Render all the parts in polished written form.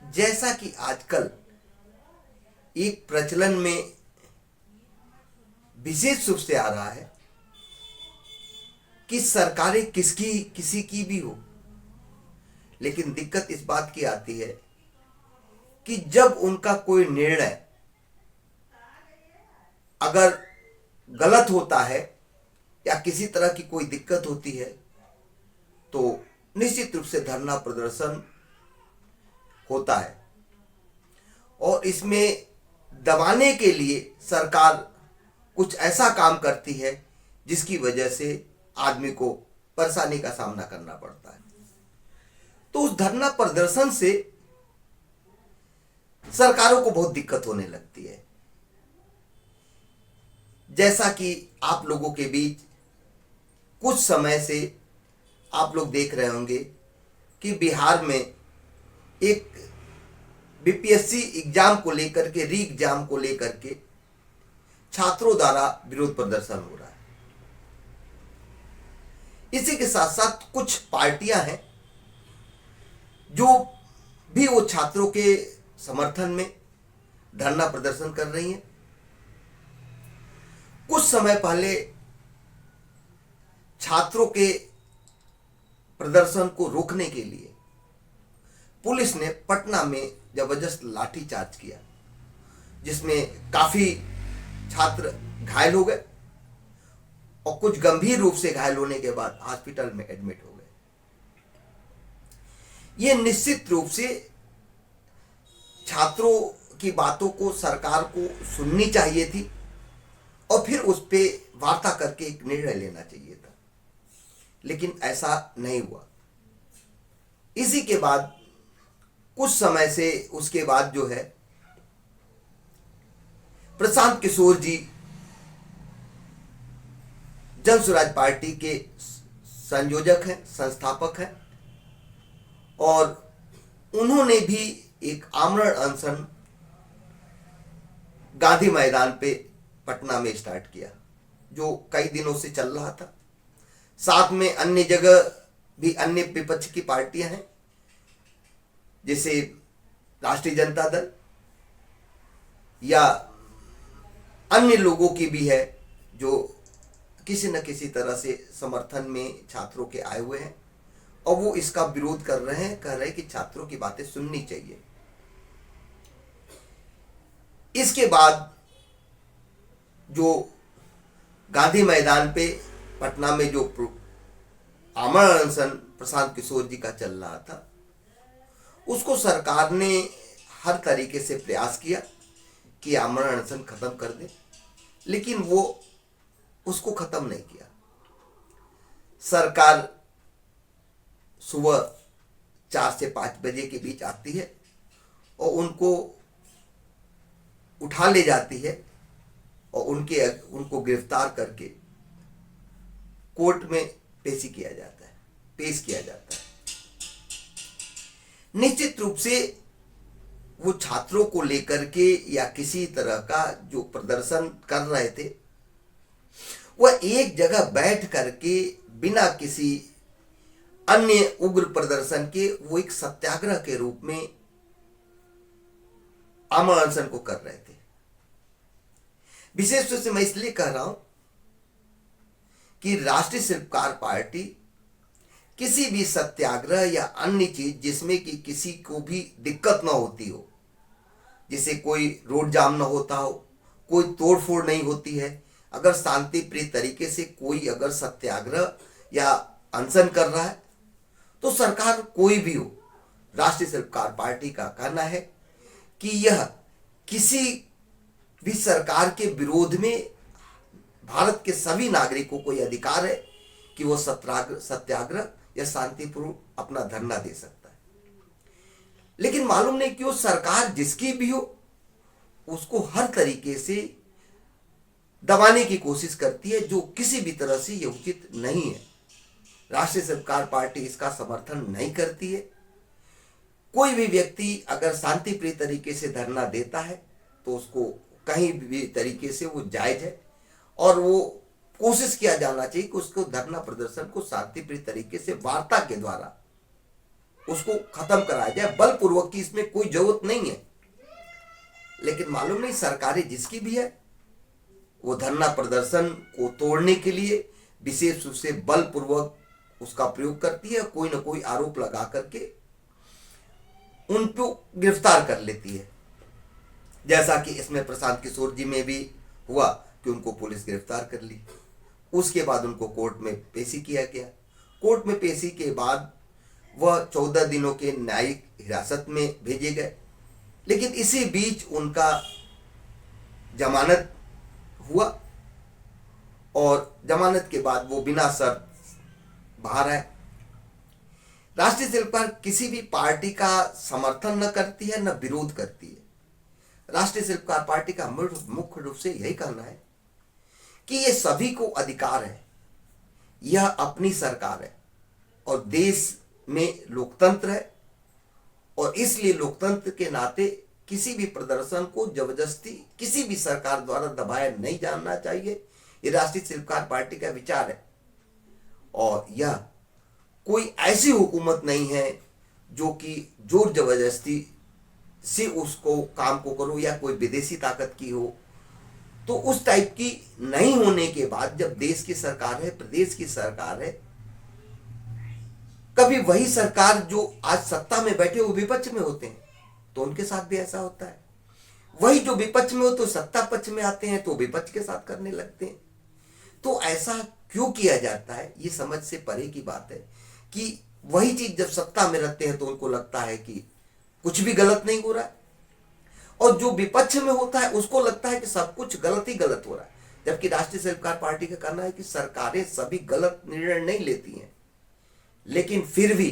जैसा कि आजकल एक प्रचलन में विशेष रूप से आ रहा है कि सरकारें किसकी किसी की भी हो, लेकिन दिक्कत इस बात की आती है कि जब उनका कोई निर्णय अगर गलत होता है या किसी तरह की कोई दिक्कत होती है तो निश्चित रूप से धरना प्रदर्शन होता है और इसमें दबाने के लिए सरकार कुछ ऐसा काम करती है जिसकी वजह से आदमी को परेशानी का सामना करना पड़ता है। तो उस धरना प्रदर्शन से सरकारों को बहुत दिक्कत होने लगती है। जैसा कि आप लोगों के बीच कुछ समय से आप लोग देख रहे होंगे कि बिहार में एक बीपीएससी एग्जाम को लेकर के, री एग्जाम को लेकर के छात्रों द्वारा विरोध प्रदर्शन हो रहा है। इसी के साथ साथ कुछ पार्टियां हैं जो भी वो छात्रों के समर्थन में धरना प्रदर्शन कर रही हैं। कुछ समय पहले छात्रों के प्रदर्शन को रोकने के लिए पुलिस ने पटना में जबरदस्त लाठीचार्ज किया, जिसमें काफी छात्र घायल हो गए और कुछ गंभीर रूप से घायल होने के बाद हॉस्पिटल में एडमिट हो गए। ये निश्चित रूप से छात्रों की बातों को सरकार को सुननी चाहिए थी और फिर उस पे वार्ता करके एक निर्णय लेना चाहिए था, लेकिन ऐसा नहीं हुआ। इसी के बाद कुछ समय से उसके बाद जो है प्रशांत किशोर जी जन स्वराज पार्टी के संयोजक हैं, संस्थापक हैं और उन्होंने भी एक आमरण अनशन गांधी मैदान पे पटना में स्टार्ट किया, जो कई दिनों से चल रहा था। साथ में अन्य जगह भी अन्य विपक्ष की पार्टियां हैं, जैसे राष्ट्रीय जनता दल या अन्य लोगों की भी है जो किसी न किसी तरह से समर्थन में छात्रों के आए हुए हैं और वो इसका विरोध कर रहे हैं, कह रहे हैं कि छात्रों की बातें सुननी चाहिए। इसके बाद जो गांधी मैदान पे पटना में जो आमरण अनशन प्रशांत किशोर जी का चल रहा था, उसको सरकार ने हर तरीके से प्रयास किया कि आमरण अनशन खत्म कर दे, लेकिन वो उसको खत्म नहीं किया। सरकार सुबह 4 से 5 बजे के बीच आती है और उनको उठा ले जाती है और उनको गिरफ्तार करके कोर्ट में पेश किया जाता है। निश्चित रूप से वो छात्रों को लेकर के या किसी तरह का जो प्रदर्शन कर रहे थे वह एक जगह बैठ करके बिना किसी अन्य उग्र प्रदर्शन के वो एक सत्याग्रह के रूप में आमरण अनशन को कर रहे थे। विशेष रूप से मैं इसलिए कह रहा हूं कि राष्ट्रीय शिल्पकार पार्टी किसी भी सत्याग्रह या अन्य चीज जिसमें कि किसी को भी दिक्कत ना होती हो, जिसे कोई रोड जाम ना होता हो, कोई तोड़फोड़ नहीं होती है, अगर शांति प्रिय तरीके से कोई अगर सत्याग्रह या अनशन कर रहा है तो सरकार कोई भी हो, राष्ट्रीय शिल्पकार पार्टी का कहना है कि यह किसी भी सरकार के विरोध में भारत के सभी नागरिकों को यह अधिकार है कि वो सत्याग्रह या शांतिपूर्ण अपना धरना दे सकता है। लेकिन मालूम नहीं क्यों सरकार जिसकी भी हो उसको हर तरीके से दबाने की कोशिश करती है, जो किसी भी तरह से यह उचित नहीं है। राष्ट्रीय शिल्पकार पार्टी इसका समर्थन नहीं करती है। कोई भी व्यक्ति अगर शांति प्रिय तरीके से धरना देता है तो उसको कहीं भी तरीके से वो जायज है और वो कोशिश किया जाना चाहिए कि उसको धरना प्रदर्शन को शांतिप्रिय तरीके से वार्ता के द्वारा उसको खत्म कराया जाए, बलपूर्वक की इसमें कोई जरूरत नहीं है। लेकिन मालूम नहीं सरकारें जिसकी भी है वो धरना प्रदर्शन को तोड़ने के लिए विशेष रूप से बलपूर्वक उसका प्रयोग करती है, कोई ना कोई आरोप लगा करके उनको गिरफ्तार कर लेती है। जैसा कि इसमें प्रशांत किशोर जी में भी हुआ कि उनको पुलिस गिरफ्तार कर ली, उसके बाद उनको कोर्ट में पेशी किया गया। कोर्ट में पेशी के बाद वह 14 दिनों के न्यायिक हिरासत में भेजे गए, लेकिन इसी बीच उनका जमानत हुआ और जमानत के बाद वो बिना शर्त बाहर आए। राष्ट्रीय शिल्पकार किसी भी पार्टी का समर्थन न करती है न विरोध करती है। राष्ट्रीय शिल्पकार पार्टी का मुख्य रूप से यही कहना है कि ये सभी को अधिकार है, यह अपनी सरकार है और देश में लोकतंत्र है, और इसलिए लोकतंत्र के नाते किसी भी प्रदर्शन को जबरदस्ती किसी भी सरकार द्वारा दबाया नहीं जाना चाहिए। ये राष्ट्रीय शिल्पकार पार्टी का विचार है और यह कोई ऐसी हुकूमत नहीं है जो कि जोर जबरदस्ती से उसको काम को करो या कोई विदेशी ताकत की हो। तो उस टाइप की नहीं होने के बाद जब देश की सरकार है, प्रदेश की सरकार है, कभी वही सरकार जो आज सत्ता में बैठे वो विपक्ष में होते हैं तो उनके साथ भी ऐसा होता है, वही जो विपक्ष में हो तो सत्ता पक्ष में आते हैं तो विपक्ष के साथ करने लगते हैं। तो ऐसा क्यों किया जाता है, ये समझ से परे की बात है कि वही चीज जब सत्ता में रहते हैं तो उनको लगता है कि कुछ भी गलत नहीं हो रहा है, और जो विपक्ष में होता है उसको लगता है कि सब कुछ गलत ही गलत हो रहा है। जबकि राष्ट्रीय शिल्पकार पार्टी का कहना है कि सरकारें सभी गलत निर्णय नहीं लेती हैं, लेकिन फिर भी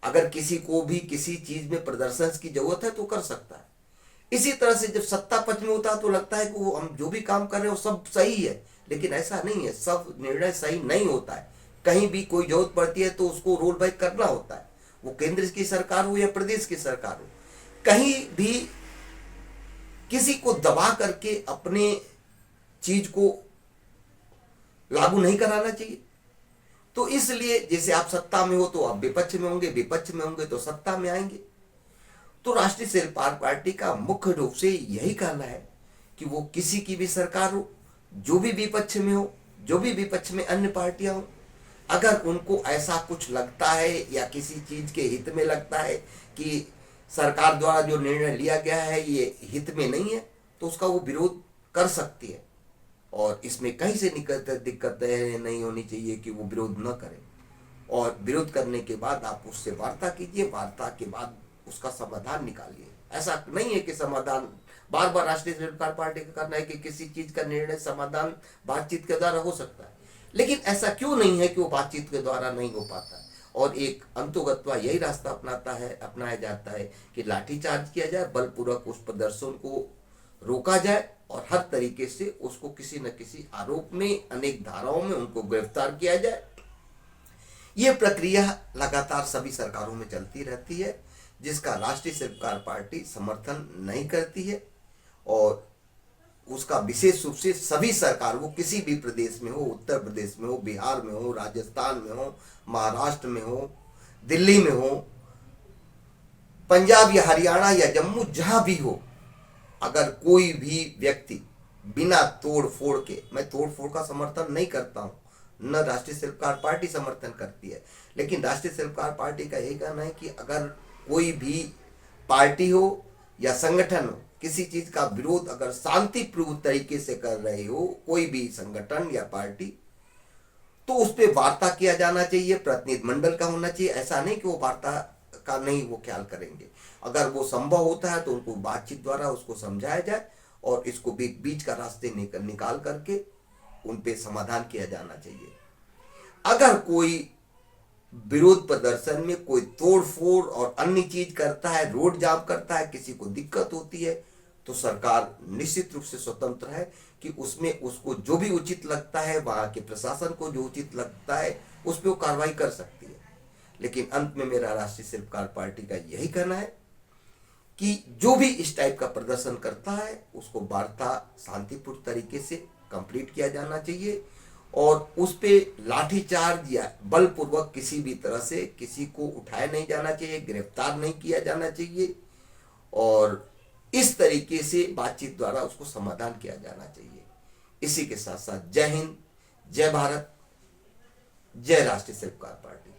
अगर किसी को भी किसी चीज में प्रदर्शन की जरूरत है तो कर सकता है। इसी तरह से जब सत्ता पक्ष में होता है तो लगता है कि वो हम जो भी काम कर रहे हैं वो सब सही है, लेकिन ऐसा नहीं है, सब निर्णय सही नहीं होता है। कहीं भी कोई जरूरत पड़ती है तो उसको रोल बैक करना होता है, वो केंद्र की सरकार हो या प्रदेश की सरकार हो। कहीं भी किसी को दबा करके अपने चीज को लागू नहीं कराना चाहिए। तो इसलिए जैसे आप सत्ता में हो तो आप विपक्ष में होंगे, विपक्ष में होंगे तो सत्ता में आएंगे। तो राष्ट्रीय शिल्पकार पार्टी का मुख्य रूप से यही कहना है कि वो किसी की भी सरकार हो, जो भी विपक्ष में हो, जो भी विपक्ष में अन्य पार्टियां हो, अगर उनको ऐसा कुछ लगता है या किसी चीज के हित में लगता है कि सरकार द्वारा जो निर्णय लिया गया है ये हित में नहीं है तो उसका वो विरोध कर सकती है, और इसमें कहीं से दिक्कतें नहीं होनी चाहिए कि वो विरोध न करें। और विरोध करने के बाद आप उससे वार्ता कीजिए, वार्ता के बाद उसका समाधान निकालिए। ऐसा नहीं है कि समाधान बार बार राष्ट्रीय शिल्पकार पार्टी का कहना है कि किसी चीज का निर्णय समाधान बातचीत के द्वारा हो सकता है, लेकिन ऐसा क्यों नहीं है कि वो बातचीत के द्वारा नहीं हो पाता है। और एक अंतोगत्वा यही रास्ता अपनाया जाता है कि लाठीचार्ज किया जाए, बलपूर्वक उस प्रदर्शन को रोका जाए और हर तरीके से उसको किसी न किसी आरोप में, अनेक धाराओं में उनको गिरफ्तार किया जाए। ये प्रक्रिया लगातार सभी सरकारों में चलती रहती है, जिसका राष्ट्रीय शिल्पकार पार्टी समर्थन नहीं करती है, और उसका विशेष रूप से सभी सरकार, वो किसी भी प्रदेश में हो, उत्तर प्रदेश में हो, बिहार में हो, राजस्थान में हो, महाराष्ट्र में हो, दिल्ली में हो, पंजाब या हरियाणा या जम्मू, जहां भी हो, अगर कोई भी व्यक्ति बिना तोड़ फोड़ के, मैं तोड़ फोड़ का समर्थन नहीं करता हूं, न राष्ट्रीय शिल्पकार पार्टी समर्थन करती है, लेकिन राष्ट्रीय शिल्पकार पार्टी का यही कहना है कि अगर कोई भी पार्टी हो या संगठन हो, किसी चीज का विरोध अगर शांतिपूर्ण तरीके से कर रहे हो, कोई भी संगठन या पार्टी, तो उस पर वार्ता किया जाना चाहिए, प्रतिनिधि मंडल का होना चाहिए। ऐसा नहीं कि वो वार्ता का नहीं वो ख्याल करेंगे, अगर वो संभव होता है तो उनको बातचीत द्वारा उसको समझाया जाए और इसको बीच का रास्ते निकाल करके उन पे समाधान किया जाना चाहिए। अगर कोई विरोध प्रदर्शन में कोई तोड़ फोड़ और अन्य चीज करता है, रोड जाम करता है, किसी को दिक्कत होती है, तो सरकार निश्चित रूप से स्वतंत्र है कि उसमें उसको जो भी उचित लगता है, वहां के प्रशासन को जो उचित लगता है उस पर वो कार्रवाई कर सकती है। लेकिन अंत में मेरा राष्ट्रीय शिल्पकार पार्टी का यही कहना है कि जो भी इस टाइप का प्रदर्शन करता है उसको वार्ता शांतिपूर्ण तरीके से कंप्लीट किया जाना चाहिए, और उस पे लाठीचार्ज या बलपूर्वक किसी भी तरह से किसी को उठाया नहीं जाना चाहिए, गिरफ्तार नहीं किया जाना चाहिए, और इस तरीके से बातचीत द्वारा उसको समाधान किया जाना चाहिए। इसी के साथ साथ जय हिंद, जय भारत, जय राष्ट्रीय शिल्पकार पार्टी।